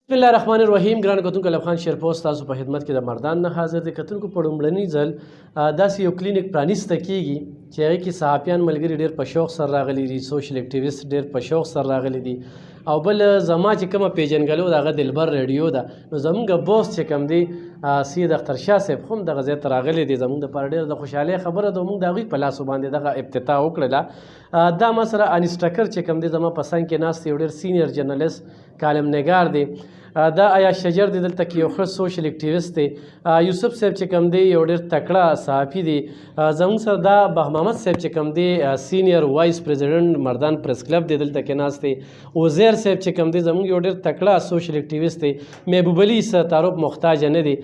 بسم الله الرحمن الرحیم. ګران کتونکو لب خان شیرپوسټ تاسو په خدمت کې د مردان نه حاضر دی. کتونکو په لومړني ځل داسې یو کلینیک پرانیسته کیږي چې هغې کې صحافیان ملګري ډېر په شوق سره راغلي دي، سوشل اکټیویسټ ډېر په شوق سره راغلي دي. او بل زما چې کومه پیژنګلو د هغه دلبر ریډیو ده، نو زمونږ بوس چې کوم دی سید اخترشاه صاحب خو هم دغه ځای ته راغلی دی. زمونږ دپاره ډېره د خوشحالۍ خبره ده. موږ د هغوی په لاسو باندې دغه افتتاح وکړله. دا ما سره انسټکر چې کوم دی زما په څنګ کې ناست یو ډېر سینیر جرنلست کالم نګار دی. دا آیا شجر دی، دلته کې یو ښه سوشل اکټیویسټ دی. یوسف صاحب چې کوم دی یو ډېر تکړه صحافي دی. زموږ سره دا باه محمد صاحب چې کوم دی سینیر وایس پریزیډنټ مردان پریس کلب دی، دلته کې ناست دی. عزیر صاحب چې کوم دی زموږ یو ډېر تکړه سوشل اکټیویسټ دی. محبوب علي څه تعارف محتاج نه دی،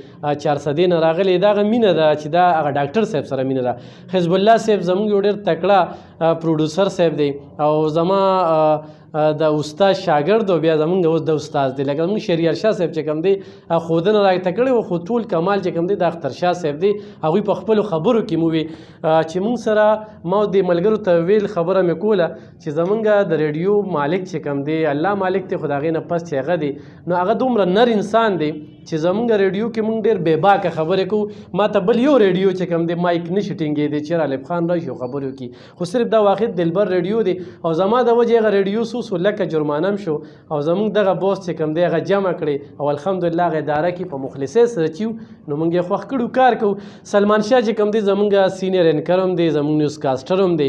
400 نه راغلی. دا هغه مینه ده چې دا هغه ډاکټر صاحب سره مینه ده. حزب الله صاحب زموږ یو ډېر تکړه پروډوسر صاحب دی او زما د استاد شاګرد او بیا زمونږ اوس د استاد دی. لکه زمونږ شهریار شاه صاحب چې کوم دی ښودنه راته کړې وه، خو ټول کمال چې کوم دی د اخترشاه صاحب دی. هغوی په خپلو خبرو کې مو وی چې مونږ سره ما د ملګرو ته ویل خبره مې کوله چې زمونږ د ریډیو مالک چې کوم دی الله مالک دی، خو د هغې نه پس چې هغه دی نو هغه دومره نر انسان دی چې زمونږ ریډیو کې مونږ ډېر بې باکه خبرې کوو. ما ته بل یو ریډیو چې کوم دی مایک نشي ټینګېدی چې غالب خان راشي او خبرې وکړي، خو صرف دا واحد دلبر ریډیو دی. او زما د وجې هغه ریډیو څو لکه جرمانه هم شو او زمونږ دغه بوس چې کوم دی هغه جمع کړې او الحمدلله هغه اداره کې په مخلصۍ سره چې نو مونږ یې خوښ کړو، کار کوو. سلمان شاه چې کوم دی زمونږ سینیر انکر هم دی، زمونږ نیوز کاسټر هم دی.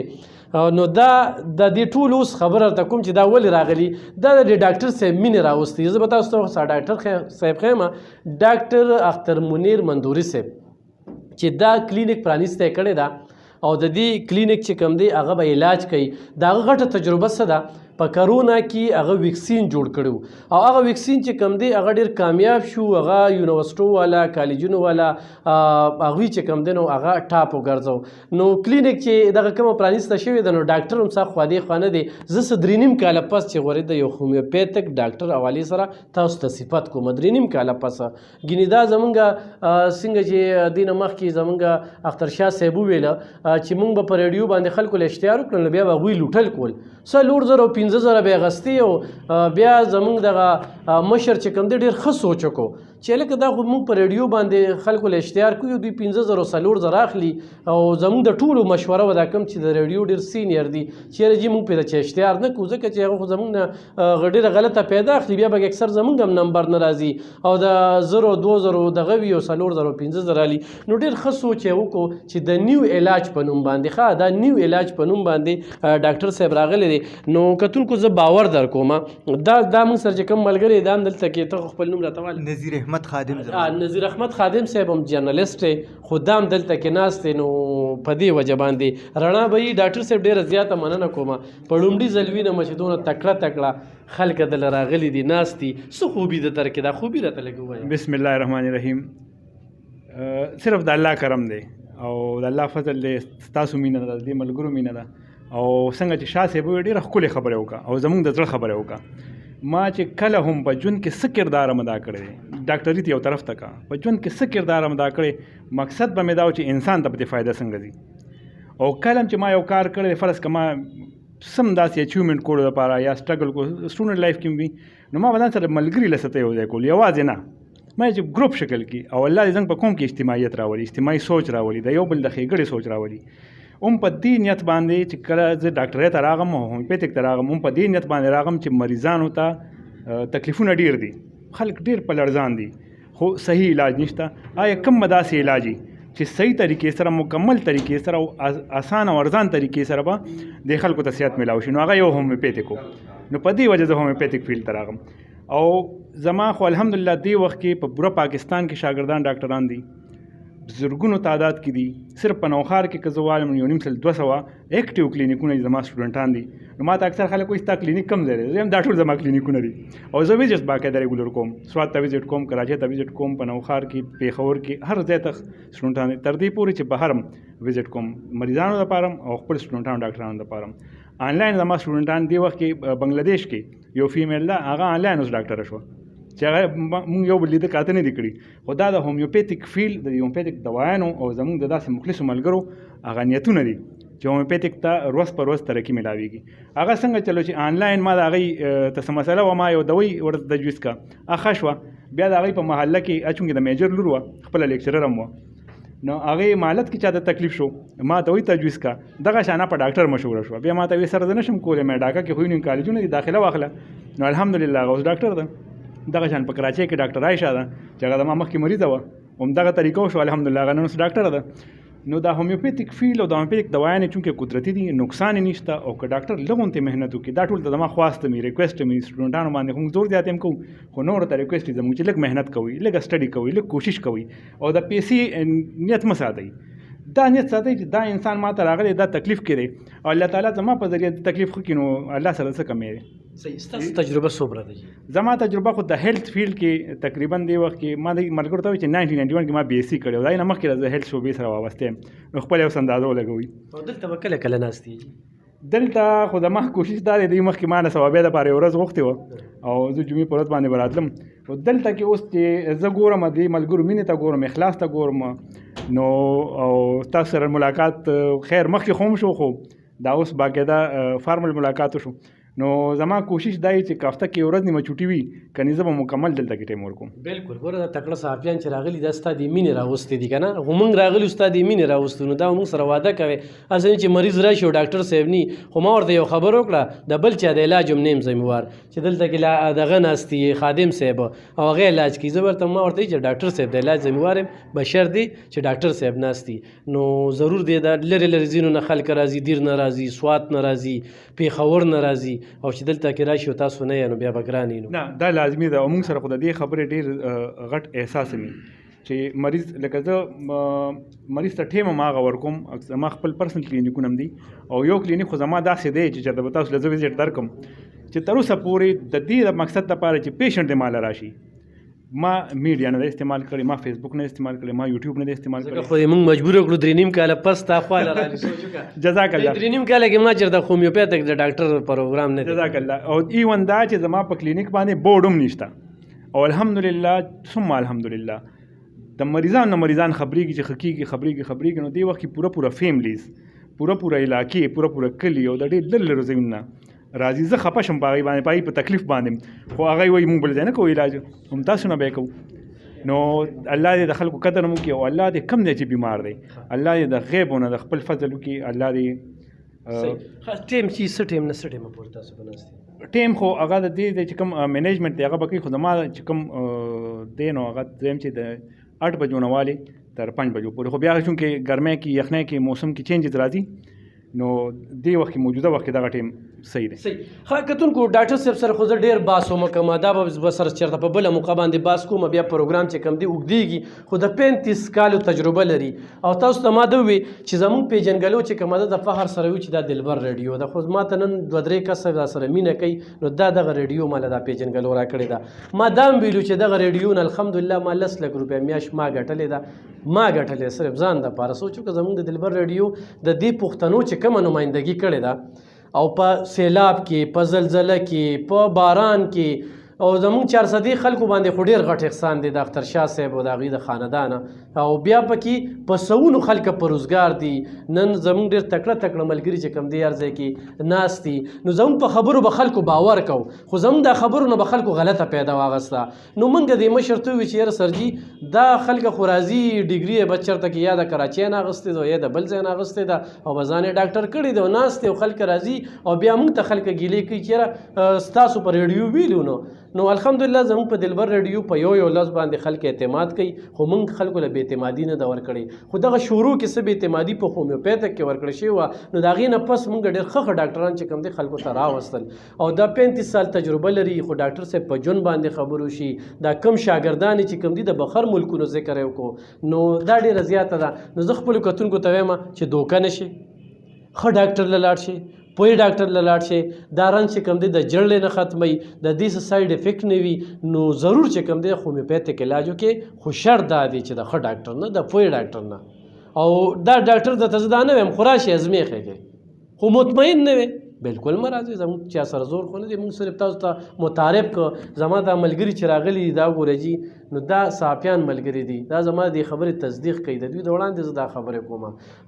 نو دا د دې ټول اوس خبره ته کوم چې دا ولې راغلي، دا د ډاکټر صاحب مینې راوستي. زه به تاسو ته ډاکټر صاحب ښیم، ډاکټر اختر منیر مندوري صاحب چې دا کلینیک پرانیسته یې کړې ده او د دې کلینیک چې کوم دی هغه به علاج کوي. د هغه غټه تجربه څه ده، په کرونا کې هغه ویکسین جوړ کړی او هغه ویکسین چې کوم دی هغه ډېر کامیاب شو. هغه یونیورسټو والا کالجونو والا هغوی چې کوم دی نو هغه ټاپ وګرځو. نو کلینیک چې دغه کومه پرانیسته شوې ده نو ډاکټر هم څه خوا دې خوا نه دی. زه څه 3.5 کاله پس چې غوړې د یو هومیوپیتک ډاکټر حوالې سره تاسو ته صفت کوم 3.5 کاله پس. ګینې دا زمونږ څنګه چې دې نه مخکې زمونږ اخترشاه صاحب وویله چې مونږ به په ریډیو باندې خلکو له اشتهار وکړل، نو بیا به هغوی لوټل کول 100,000 به یې اخېستې. او بیا زمونږ دغه مشر چې کوم دی ډېر ښه سوچ وکړو چې لکه دا خو موږ په ریډیو باندې خلکو له اشتهار کوو، دوی 15,000 اخلي او زمونږ د ټولو مشوره وه دا کوم چې د ریډیو ډېر سینیر دي چېرې جي موږ پرې چې اشتهار نه کوو، ځکه چې هغه خو زمونږ نه ډېره غلطه پیدا اخلي. بیا به اکثر زمونږ هم نمبر نه راځي او د 1,000 دغه وي او 4,000 15,000 علي. نو ډېر ښه سوچ یې وکړو چې د نیو علاج په نوم باندې دا نیو علاج په نوم باندې ډاکټر صاحب راغلی دی. نو کتونکو زه باور در کوم دا موږ سره چې کوم ملګری دا هم دلته کې ته خپل نوم راته وایه. نظیر احمد خادم. نظیر احمد خادم صاحب هم جرنلسټ دی، خو دا هم دلته کې ناست دی. نو په دې وجه باندې رڼا به وي. ډاکټر صاحب ډېره زیاته مننه کوم په لومړي ځل وینم چې دونه تکړه خلک دله راغلي دي ناست دي. څه خوبي ده در کې، دا خوبي راته لږ ووایه. بسم الله الرحمن الرحیم. صرف د الله کرم دی او د الله فضل دی، ستاسو مینه ده، د دې ملګرو مینه ده. او څنګه چې شاه صاحب وویل ډېره ښکلې خبرې وکړه او زمونږ د زړه خبرې وکړه. ما چې کله هم په ژوند کې څه کردار هم ادا کړی دی، ډاکټري ته یو طرف ته کړه، په ژوند کې څه کردار هم ادا کړی، مقصد به مې دا و چې انسان ته پرې فایده څنګه ځي. او کله هم چې ما یو کار کړی فرض که ما سم داسې اچیومنټ کولو دپاره یا سټرګل کو سټوډنټ لایف کې وي، نو ما به ځان سره ملګري له سته یو ځای کول، یوازې نه، ما چې ګروپ شکل کې. او الله دې زموږ په قوم کې اجتماعیت راولي، اجتماعي سوچ راولي، د یو بل د ښېګړې سوچ راولي. په دې نیت باندې چې کله زه ډاکټرۍ ته راغم او هومیوپیتک ته راغم، په دې نیت باندې راغم چې مریضانو ته تکلیفونه ډېر دي، خلک ډېر په لړزان دي، خو صحیح علاج نشته. آیا کوم به داسې علاج چې صحیح طریقې سره، مکمل طریقې سره او اسان او ارزان طریقې سره به د خلکو ته صحت میلاو شي، نو هغه یو هومیوپیتک و. نو په دې وجه زه هومیوپیتک فیلډ ته راغم. او زما خو الحمدلله دې وخت کې په پوره پاکستان کې شاګردان ډاکټران دي، زرګونو تعداد کې دي. صرف په نوښار کې که زه وایم 1,500 ایکټیو کلینیکونه زما سټوډنټان دي. نو ما ته اکثر خلک وایي ستا کلینیک کم ځای دی، زه یم دا ټول زما کلینیکونه دي. او زه ویزټ باقاعده ریګولر کوم، سوات ته ویزټ کوم، کراچۍ ته ویزټ کوم، په نوښار کې، پېښور کې، هر ځای ته سټوډنټان دي، تر دې پورې چې بهر هم ویزټ کوم، مریضانو دپاره او خپل سټوډنټانو ډاکټرانو دپاره. آنلاین زما سټوډنټان دې وخت کې بنګلادیش کې یو فیمیل ده، هغه آنلاین اوس ډاکټره شوه چې هغه مونږ یو بل لیده کاته نه دي کړي. خو دا د هومیوپیتک فیلډ، د هومیوپیتک دوايانو او زمونږ د داسې مخلصو ملګرو هغه نیتونه دي چې هومیوپیتیک ته ورځ پر ورځ ترقي ملاویږي. هغه څنګه چلو چې آنلاین ما د هغې ته څه مسله وه، ما یو دوی ورته تجویز کړه، ښه شوه. بیا د هغې په محله کې چونکې د میجر لور وه، خپله لیکچرر هم وه، نو هغې مالت کې چا ته تکلیف شو، ما ته وایي تجویز کړه، دغه شانه په ډاکټر مشوره شوه. بیا ما ته وایي سره زه نشم کولی، مې ډاکا کې خو یې کالجونه دي، داخله واخله. نو الحمدلله هغه اوس ډاکټر ده. دغه شان په کراچۍ کې ډاکټر عایشه ده چې هغه زما مخکې مریضه وه، همدغه طریقه وشوه الحمدلله، هغه نن اوس ډاکټره ده. نو دا هومیوپیتیک فیل او د هومیوپیتیک دوايانې چونکې قدرتي دي، نقصان یې نشته، او که ډاکټر لږ غونتې محنت وکړي، دا ټول ته زما خواست مې ریکویسټ مې سټوډنټانو باندې خو زور زیات هم کوو، خو نورو ته ریکویسټ یې زموږ چې لږ محنت کوئ، لږ سټډي کوئ، لږ کوشش کوئ، او د پیسې نیت مه ساتئ. دا نیت ساتئ چې دا انسان ما ته راغلی، دا تکلیف کې دی، او الله تعالی زما په ذریعه د تکلیف وکړي، نو الله سره څه کمی دی. صحیح. ستاسو تجربه څومره ده؟ زما تجربه خو د هیلث فیلډ کې تقریبا دی وخت کې ما د ملګرو ته وایي چې 1991 کې ما بي ایس سی کړی و، دا نه مخکې د هیلث شعبې سره وابسته یم، نو خپل یو اندازه ولګوئ. او دلته به کله کله ناست یې؟ دلته خو زما کوشش دا دی، دوی مخکې ما نه ثوابیا دپاره یو ورځ غوښتې وه، او زه جمعې په ورځ باندې به راتلم. خو دلته کې اوس چې زه ګورم، دې ملګرو مینې ته ګورم، اخلاص ته ګورم، نو او تاسو سره ملاقات خیر مخکې خو هم شو، خو دا اوس باقاعده فارمل ملاقات وشو. نو زما کوشش دا چې هفته کې یو ورځ نیمه چوټي وي، کنې زه به مکمل دلته کې ټایم ورکوم. بالکل. ګوره دا تکړه صحافیان چې راغلي دا ستا د مینې راغوستې دي که نه، خو موږ راغلي ستا د مینې راغوستو، نو دا موږ سره واده کوې، هسې چې مریض راشي او ډاکټر صاحب ني، خو ما ورته یو خبر وکړه، د بل چا د علاج هم نه یم ذمهوار، چې دلته کې دغه ناست دي خادم صاحب او هغه علاج کوي. زه ورته ما ورته چې ډاکټر صاحب د علاج ذمهوار یم، بشر دی چې ډاکټر صاحب ناست دي. نو ضرور دی دا لرې لرې ځینو نه خلک راځي، دیر نه راځي، سوات نه راځي، پېښور نه راځي، او چې دلته کې راشي او تاسو نه یې، نو بیا به ګران یې. نه دا لازمي ده، او موږ سره خو د دې خبرې ډېر غټ احساس مي چې مریض لکه زه مریض ته ټیم هم هغه ورکوم، زما خپل پرسنل کلینیکونه هم دي، او یو کلینیک خو زما داسې دی چې چېرته به تاسو له زه وزټ درکړم چې تر اوسه پورې د دې مقصد دپاره چې پیشنټ دې ماله راشي، ما میډیا نه استعمال کړی، ما فیسبوک نه استعمال کړی، ما یوټیوب نه استعمال کړی، خو موږ مجبور کړو 3.5 کاله پس تا خو لرالي سوچو کا جزاک الله. 3.5 کاله کې ما چېرته هومیوپیتیک د ډاکټر پروګرام نه جزاک الله. او ایون دا چې زما په کلینیک باندې بورډ هم نشته، او الحمدلله ثم الحمدلله د مریضان خبرېږي چې خبرېږي، نو دې وخت کې پوره فیملیز، پوره علاقې، پوره کلي، او د ډېر لرې ځایونه راځي. زه خفه شم په هغې باندې، په هغې په تکلیف باندې، خو هغوی وایي مونږ بل ځای نه کوو علاج، هم تاسو نه به یې کوو. نو الله دې د خلکو قدر هم وکړي، او الله دې کم دی چې بیمار دی، الله دې د غیبونه د خپل فضل وکړي. الله دې ټیم چې څه ټیم نه څه ټیمه پورې تاسو به ناست یې؟ ټیم خو هغه د دې دی چې کوم مینجمنټ دی هغه به کوي، خو زما چې کوم دی نو هغه دویم چې د 8 بجو نه والې تر 5 بجو پورې، خو بیا چونکې ګرمۍ کې یخنۍ کې موسم کې چینجز راځي، نو دې وخت کې موجوده وخت کې دغه ټیم صحیح دی. صحیح. ښه کتونکو ډاکټر صاحب سره خو زه ډېر بحث وکړم، دا به سره چېرته په بله موقع باندې بحث کوم، بیا پروګرام چې کوم دی اوږدېږي، خو د 35 کالو تجربه لري، او تاسو ته ما ده ووي چې زموږ پېژنګلو چې کومه ده د فخر سره وي چې دا دلبر ریډیو ده، خو ما ته نن 2-3 کسه دا سره مینه کوي، نو دا دغه ریډیو ماله دا پېژنګلو را کړې ده. ما دا هم ویلو چې دغه ریډیو نه الحمدلله ما 10 لک روپۍ میاشت ما ګټلې ده، صرف ځان دپاره. سوچو که زموږ د دلبر ریډیو د دې پښتنو چې کومه نمایندګي کړې ده، او په سیلاب کې، په زلزله کې، په باران کې، او زموږ 400 خلکو باندې خو ډېر غټ احسان دی د اختر شاه صاحب او د هغوی د خاندانه، او بیا پکې په سوونو خلک په روزګار دي. نن زموږ ډېر تکړه ملګري چې کوم دی هر ځای کې ناست دي، نو زموږ په خبرو به خلکو باور کو، خو زموږ د خبرو نه به خلکو غلطه پیدا واغسته. نو موږ د مشر ته ووي چې یاره سرجي دا خلک خو راځي ډیګري یې به چېرته کې یا د کراچۍ نه اخیستې ده یا د بل ځای نه اخیستې ده، او به ځان یې ډاکټر کړی ده، ناست دی او خلک راځي، او بیا موږ ته خلک ګیلې کوي چې یاره ستاسو په ریډیو ویلو. نو الحمدلله زموږ په دلبر ریډیو په یو لفظ باندې خلک اعتماد کوي، خو موږ خلکو له بې اعتمادي نه ده ورکړې، خو دغه شروع کې څه بې اعتمادي په هومیوپیتیک کې ورکړې شوې وه، نو د هغې نه پس موږ ډېر ښه ډاکټران چې کوم دی خلکو ته راوستل، او دا 35 سال تجربه لري. خو ډاکټر صاحب په ژوند باندې خبرو شي، دا کم شاګردان چې کوم دي د بخر ملکونو ذکر یې وکړو، نو دا ډېره زیاته ده. نو زه خپلو کتونکو ته وایم چې دوکه نه شي، ښه ډاکټر له لاړ شي، پوی ډاکټر له لاړ شي، دا رنځ چې کوم دی د جړلې نه ختموي، د دې څه سایډ افیکټ نه وي، نو ضرور چې کوم دی هومیوپیتیک علاج وکړي، خو شرط دا دی چې د ښه ډاکټر نه، د پوی ډاکټر نه. او دا ډاکټر درته زه دا نه وایم خو راشي ازمېښې کوي، خو مطمئن نه وي بالکل مه راځئ زموږ چا سره زور خو نه دی موږ صرف تاسو ته متعارف که زما دا ملګري چې راغلي دي دا ګوره جي نو دا صحافیان ملګري دي دا زما د خبرې تصدیق کوي د دوی د وړاندې زه دا خبرې کوم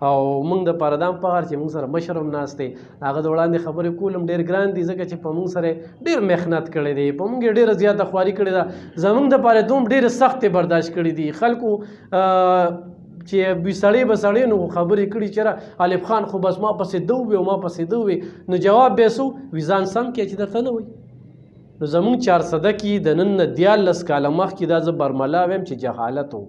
او موږ دپاره دا هم فخر چې موږ سره مشر هم ناست دی هغه د وړاندې خبرې کول هم ډېر ګران دي ځکه چې په موږ سره ډېر محنت کړی دی په موږ یې ډېره زیاته خواري کړې ده زموږ دپاره دوم ډېرې سختې برداشت کړي دي خلکو چې وي سړی به سړی نو خبرې کړي چې الف خان خو بس ما پسې ده ووي او ما پسې ده ووي نو جواب بیا څه وي ځان سم کړې چې درته نه وایي نو زموږ 400 کې د نن نه 14 کاله مخکې دا زه برملا ویم چې جهالت و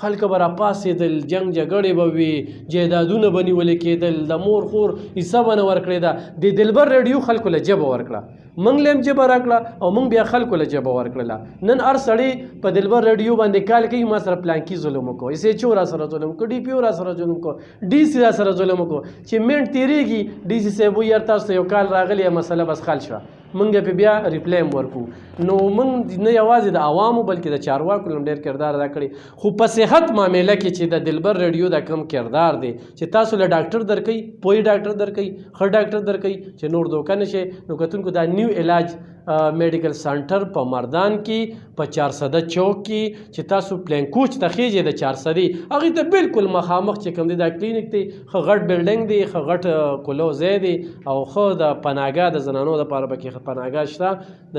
خلک به راپاڅېدل جنګ جګړې به وي جایدادونه به نیولې کېدل د مور خور حصه به نه ورکړې ده د دلبر ریډیو خلکو له جبه ورکړه موږ له هم جبه راکړه او موږ بیا خلکو له جبه ورکړله نن هر سړی په دلبر ریډیو باندې کال کوي ما سره پلانکي ظلم وکړو اس ایچ او را سره ظلم وکړو ډي پي او را سره ظلم وکړو ډي سی را سره ظلم وکړو چې منټ تېرېږي ډي سی صاحب وایي یار تاسو ته یو کال راغلی مسله بس حل شوه موږ په بیا ریپلی هم ورکو نو موږ نه یوازې د عوامو بلکې د چارواکو هم ډېر کردار ادا کړی خو په صحت معامله کې چې د دلبر ریډیو د کم کردار دی چې تاسو له ډاکټر درکوي پوی ډاکټر درکوي ښه ډاکټر درکوي چې نور دوکه نه شي نو کتونکو دا نیو علاج میډیکل سنټر په مردان کې په 400 چوک کې چې تاسو پلین کوچ ته خیږئ د 400 هغې ته بالکل مخامخ چې کوم دی دا کلینیک دی ښه غټ بلډنګ دی ښه غټ کلو ځای دی او ښه د پناهګاه د زنانو دپاره پکې پناهګاه شته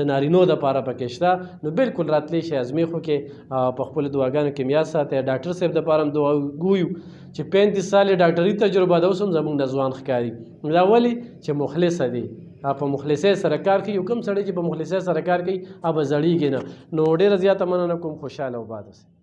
د نارینو دپاره پکې شته نو بالکل راتلی شئ ازمیخو کې په خپلو دعاګانو کې یاد ساتئ ډاکټر صاحب دپاره هم دعا ګویو چې 35 سال ډاکټري تجربه ده اوس هم زموږ نه ځوان ښکاري دا ولې چې مخلصه دی په مخلصۍ سره کار کوي یو کوم سړی چې په مخلصۍ سره کار کوي هغه به زړیږي نه نو ډېره زیاته مننه کوم خوشحاله او باد اوسئ